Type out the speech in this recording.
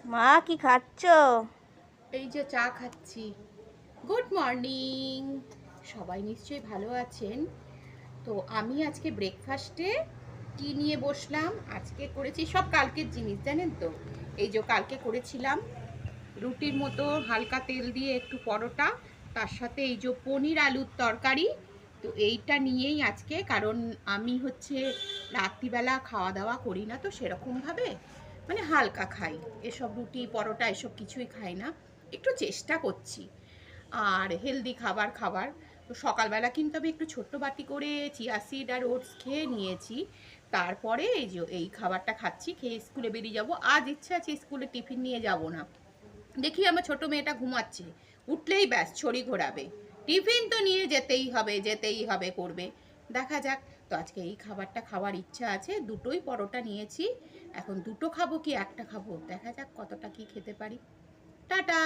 মা কি খাচ্ছ? এই যে চা খাচ্ছি। Good morning. সবাই নিশ্চয়ই ভালো আছেন। তো আমি আজকে ব্রেকফাস্টে কি নিয়ে বসলাম, আজকে করেছি সব কালকের জিনিস, জানেন তো। এই যে কালকে করেছিলাম রুটির মতো হালকা তেল দিয়ে একটু পরোটা, তার সাথে এই যে পনির আলুর তরকারি। তো এইটা নিয়েই আজকে, কারণ আমি হচ্ছে রাত্রিবেলা খাওয়া দাওয়া করি না তো সেরকমভাবে, মানে হালকা খাই। এসব রুটি পরোটা এসব কিছুই খাই না, একটু চেষ্টা করছি আর হেলদি খাবার খাবার। তো সকালবেলা কিন্তু আমি একটু ছোট্ট বাটি করে চিয়া সিড আর ওটস খেয়ে নিয়েছি। তারপরে এই যে এই খাবারটা খাচ্ছি, খেয়ে স্কুলে বেরিয়ে যাব। আজ ইচ্ছা আছে স্কুলে টিফিন নিয়ে যাব না। দেখি আমার ছোট মেয়েটা ঘুমাচ্ছে, উঠলেই ব্যাস ছড়ি ঘোরাবে, টিফিন তো নিয়ে যেতেই হবে যেতেই হবে করবে। দেখা যাক। তো আজকে এই খাবারটা খাওয়ার ইচ্ছা আছে, দুটোই পরোটা নিয়েছি। এখন দুটো খাবো কি একটা খাবো, দেখা যাক কতটা কি খেতে পারি। টাটা।